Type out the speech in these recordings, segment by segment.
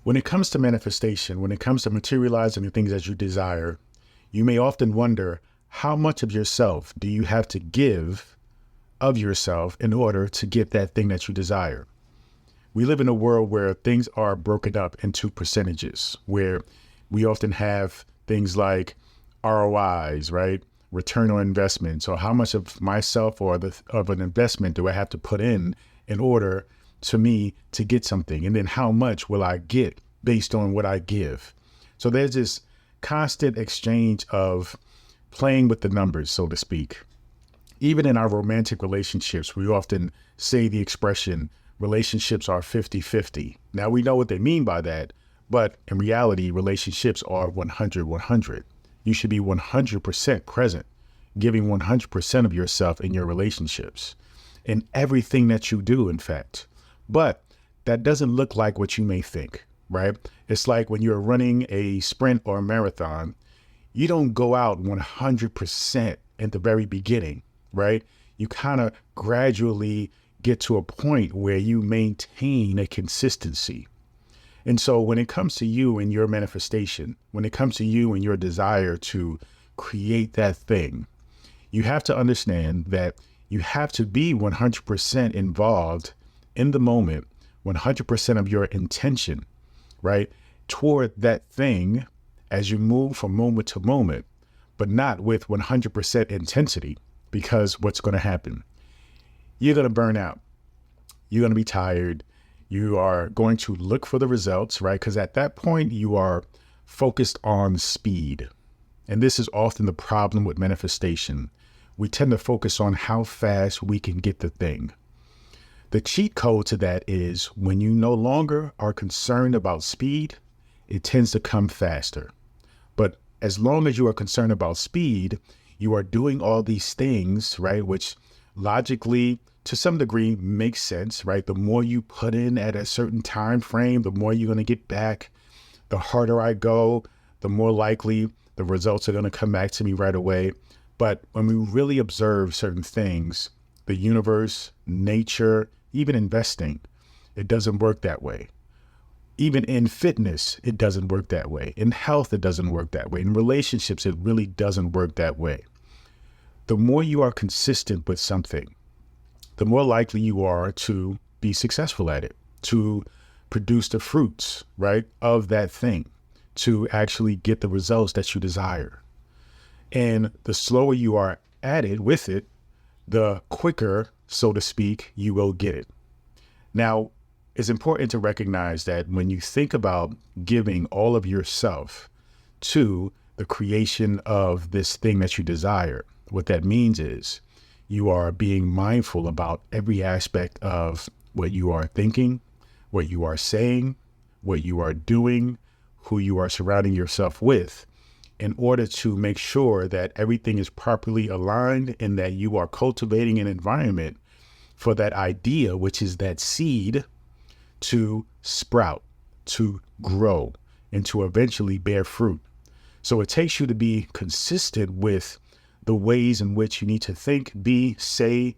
When it comes to manifestation, when it comes to materializing the things that you desire, you may often wonder how much of yourself do you have to give of yourself in order to get that thing that you desire. We live in a world where things are broken up into percentages, where we often have things like ROIs, right? Return on investment. So how much of myself or of an investment do I have to put in order to me to get something? And then how much will I get based on what I give? So there's this constant exchange of playing with the numbers, so to speak. Even in our romantic relationships, we often say the expression, relationships are 50-50. Now we know what they mean by that, but in reality, relationships are 100-100. You should be 100% present, giving 100% of yourself in your relationships, in everything that you do, in fact. But that doesn't look like what you may think, right? It's like when you're running a sprint or a marathon, you don't go out 100% at the very beginning, right? You kind of gradually get to a point where you maintain a consistency. And so when it comes to you and your manifestation, when it comes to you and your desire to create that thing, you have to understand that you have to be 100% involved in the moment, 100% of your intention, right, toward that thing as you move from moment to moment, but not with 100% intensity, because what's going to happen? You're going to burn out. You're going to be tired. You are going to look for the results, right? Because at that point, you are focused on speed. And this is often the problem with manifestation. We tend to focus on how fast we can get the thing. The cheat code to that is when you no longer are concerned about speed, it tends to come faster. But as long as you are concerned about speed, you are doing all these things, right? Which logically, to some degree, makes sense, right? The more you put in at a certain time frame, the more you're going to get back. The harder I go, the more likely the results are going to come back to me right away. But when we really observe certain things, the universe, nature, even investing, it doesn't work that way. Even in fitness, it doesn't work that way. In health, it doesn't work that way. In relationships, it really doesn't work that way. The more you are consistent with something, the more likely you are to be successful at it, to produce the fruits, right, of that thing, to actually get the results that you desire. And the slower you are at it with it, the quicker, so to speak, you will get it. Now, it's important to recognize that when you think about giving all of yourself to the creation of this thing that you desire, what that means is you are being mindful about every aspect of what you are thinking, what you are saying, what you are doing, who you are surrounding yourself with, in order to make sure that everything is properly aligned and that you are cultivating an environment for that idea, which is that seed, to sprout, to grow, and to eventually bear fruit. So it takes you to be consistent with the ways in which you need to think, be, say,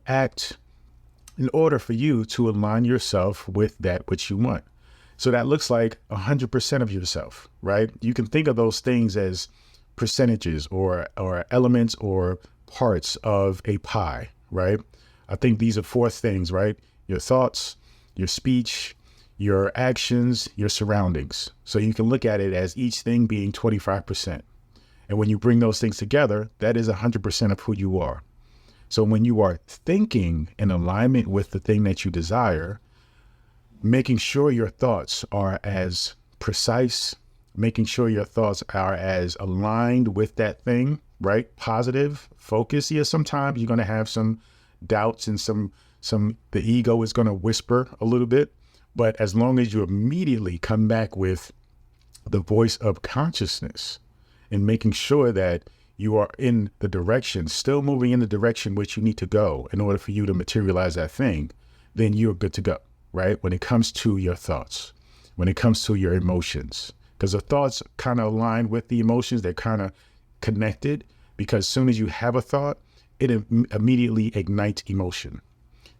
act in order for you to align yourself with that which you want. So that looks like 100% of yourself, right? You can think of those things as percentages or elements or parts of a pie, right? I think these are four things, right? Your thoughts, your speech, your actions, your surroundings. So you can look at it as each thing being 25%. And when you bring those things together, that is 100% of who you are. So when you are thinking in alignment with the thing that you desire, making sure your thoughts are as precise, making sure your thoughts are as aligned with that thing, right? Positive focus. Yeah, sometimes you're going to have some doubts and the ego is going to whisper a little bit. But as long as you immediately come back with the voice of consciousness and making sure that you are in the direction, still moving in the direction which you need to go in order for you to materialize that thing, then you're good to go, right? When it comes to your thoughts, when it comes to your emotions, because the thoughts kind of align with the emotions, they're kind of connected, because as soon as you have a thought, it immediately ignites emotion.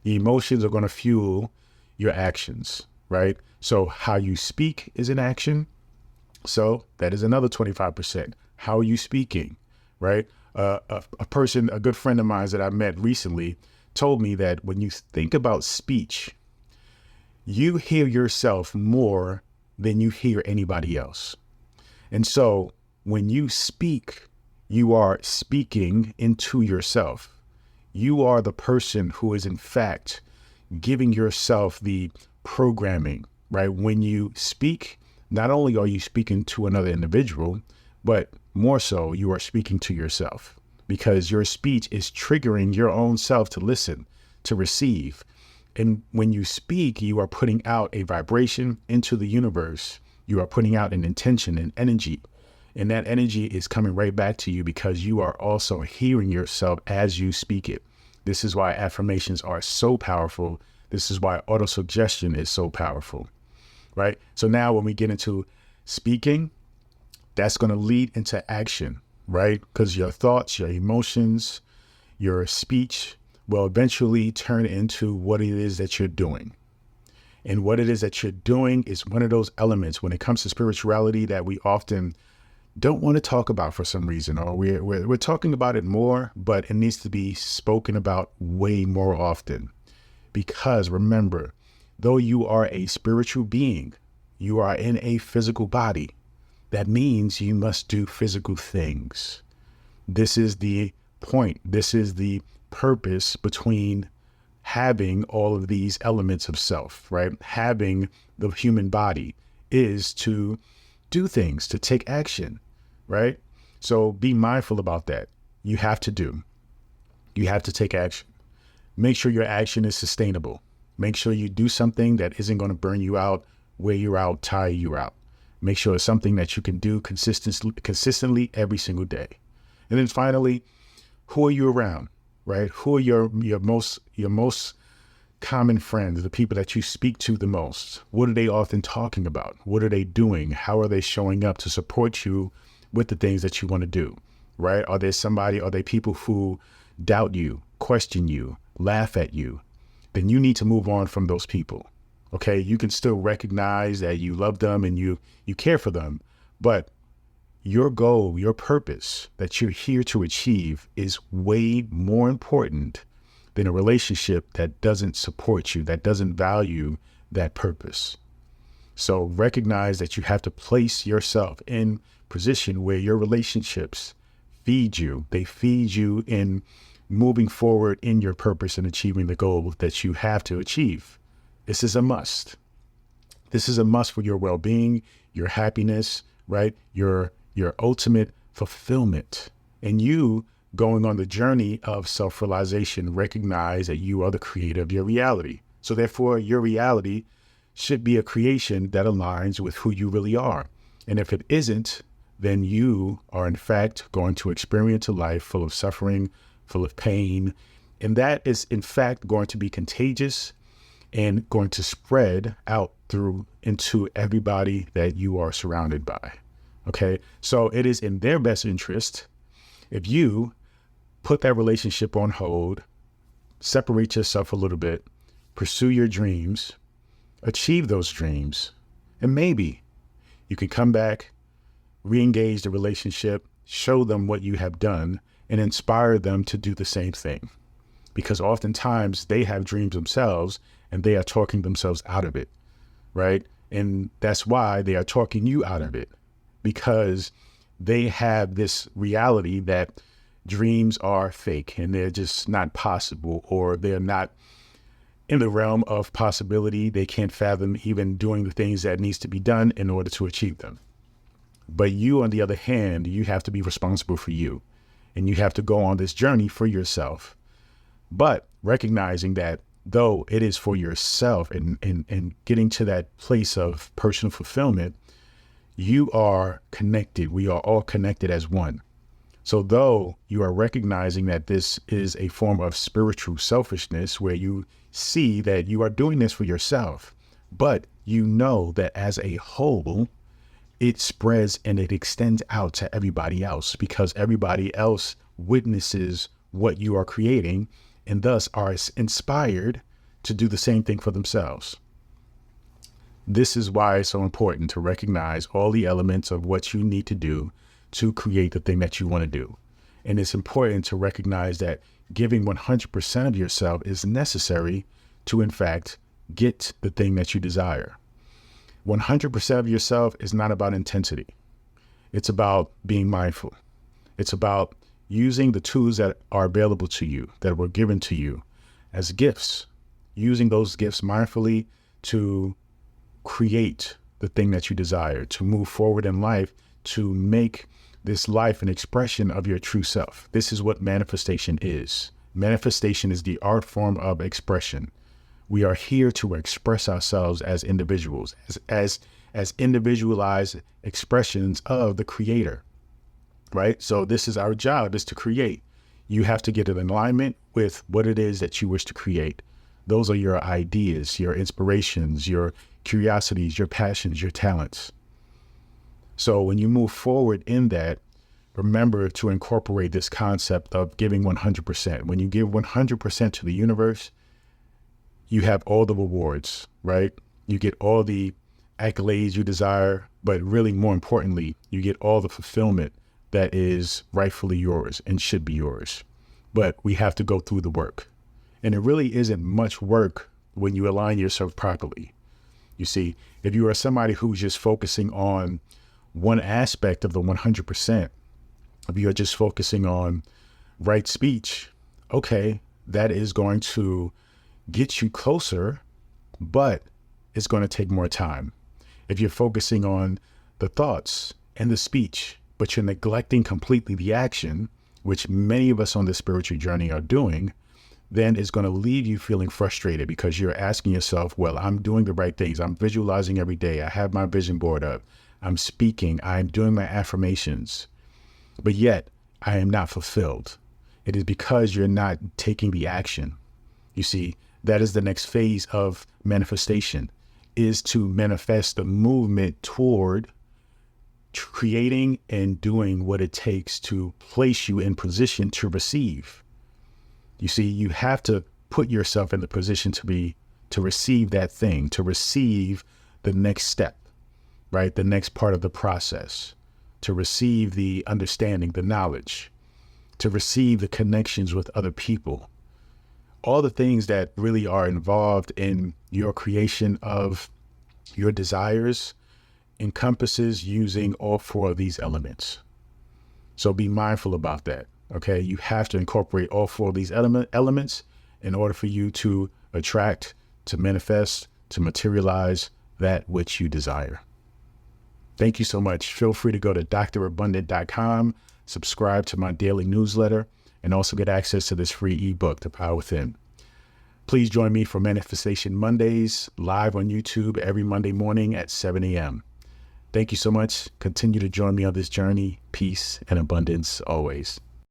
The emotions are going to fuel your actions. right? So how you speak is an action. So that is another 25%. How are you speaking, right? A good friend of mine that I met recently told me that when you think about speech, you hear yourself more than you hear anybody else. And so when you speak, you are speaking into yourself. You are the person who is in fact giving yourself the programming, right? When you speak, not only are you speaking to another individual, but more so you are speaking to yourself, because your speech is triggering your own self to listen, to receive. And when you speak, you are putting out a vibration into the universe. You are putting out an intention and energy. And that energy is coming right back to you because you are also hearing yourself as you speak it. This is why affirmations are so powerful. This is why autosuggestion is so powerful, right? So now when we get into speaking, that's going to lead into action, right? Because your thoughts, your emotions, your speech will eventually turn into what it is that you're doing. And what it is that you're doing is one of those elements when it comes to spirituality that we often don't want to talk about for some reason, or we're talking about it more, but it needs to be spoken about way more often. Because remember, though you are a spiritual being, you are in a physical body. That means you must do physical things. This is the point. This is the purpose between having all of these elements of self, right? Having the human body is to do things, to take action, right? So be mindful about that. You have to do. You have to take action. Make sure your action is sustainable. Make sure you do something that isn't going to burn you out, wear you out, tire you out. Make sure it's something that you can do consistently every single day. And then finally, who are you around, right? Who are your most common friends, the people that you speak to the most? What are they often talking about? What are they doing? How are they showing up to support you with the things that you want to do, right? Are they people who doubt you, question you, laugh at you? Then you need to move on from those people. Okay, you can still recognize that you love them and you care for them, but your goal, your purpose that you're here to achieve is way more important than a relationship that doesn't support you, that doesn't value that purpose. So recognize that you have to place yourself in position where your relationships feed you. They feed you in moving forward in your purpose and achieving the goal that you have to achieve. This is a must. This is a must for your well-being, your happiness, right? Your ultimate fulfillment. And you going on the journey of self-realization, recognize that you are the creator of your reality. So therefore, your reality should be a creation that aligns with who you really are. And if it isn't, then you are in fact going to experience a life full of suffering, full of pain. And that is in fact going to be contagious and going to spread out into everybody that you are surrounded by. Okay. So it is in their best interest if you put that relationship on hold, separate yourself a little bit, pursue your dreams, achieve those dreams, and maybe you can come back, re-engage the relationship, show them what you have done, and inspire them to do the same thing. Because oftentimes they have dreams themselves and they are talking themselves out of it, right? And that's why they are talking you out of it, because they have this reality that dreams are fake and they're just not possible, or they're not in the realm of possibility. They can't fathom even doing the things that needs to be done in order to achieve them. But you, on the other hand, you have to be responsible for you, and you have to go on this journey for yourself. But recognizing that though it is for yourself and getting to that place of personal fulfillment, you are connected. We are all connected as one. So though you are recognizing that this is a form of spiritual selfishness where you see that you are doing this for yourself, but you know that as a whole, it spreads and it extends out to everybody else, because everybody else witnesses what you are creating and thus are inspired to do the same thing for themselves. This is why it's so important to recognize all the elements of what you need to do to create the thing that you want to do. And it's important to recognize that giving 100% of yourself is necessary to, in fact, get the thing that you desire. 100% of yourself is not about intensity. It's about being mindful. It's about using the tools that are available to you, that were given to you as gifts, using those gifts mindfully to create the thing that you desire, to move forward in life, to make this life an expression of your true self. This is what manifestation is. Manifestation is the art form of expression. We are here to express ourselves as individuals, as individualized expressions of the Creator, right? So this is our job, is to create. You have to get in alignment with what it is that you wish to create. Those are your ideas, your inspirations, your curiosities, your passions, your talents. So when you move forward in that, remember to incorporate this concept of giving 100%. When you give 100% to the universe, you have all the rewards, right? You get all the accolades you desire, but really more importantly, you get all the fulfillment that is rightfully yours and should be yours. But we have to go through the work. And it really isn't much work when you align yourself properly. You see, if you are somebody who's just focusing on one aspect of the 100%, if you're just focusing on right speech, okay, that is going to get you closer, but it's going to take more time. If you're focusing on the thoughts and the speech, but you're neglecting completely the action, which many of us on this spiritual journey are doing, then it's going to leave you feeling frustrated because you're asking yourself, well, I'm doing the right things. I'm visualizing every day. I have my vision board up. I'm speaking. I'm doing my affirmations, but yet I am not fulfilled. It is because you're not taking the action. You see, that is the next phase of manifestation, is to manifest the movement toward creating and doing what it takes to place you in position to receive. You see, you have to put yourself in the position to receive that thing, to receive the next step, right? The next part of the process, to receive the understanding, the knowledge, to receive the connections with other people. All the things that really are involved in your creation of your desires encompasses using all four of these elements. So be mindful about that. Okay, you have to incorporate all four of these elements in order for you to attract, to manifest, to materialize that which you desire. Thank you so much. Feel free to go to drabundant.com, subscribe to my daily newsletter, and also get access to this free ebook, The Power Within. Please join me for Manifestation Mondays, live on YouTube every Monday morning at 7 a.m. Thank you so much. Continue to join me on this journey. Peace and abundance always.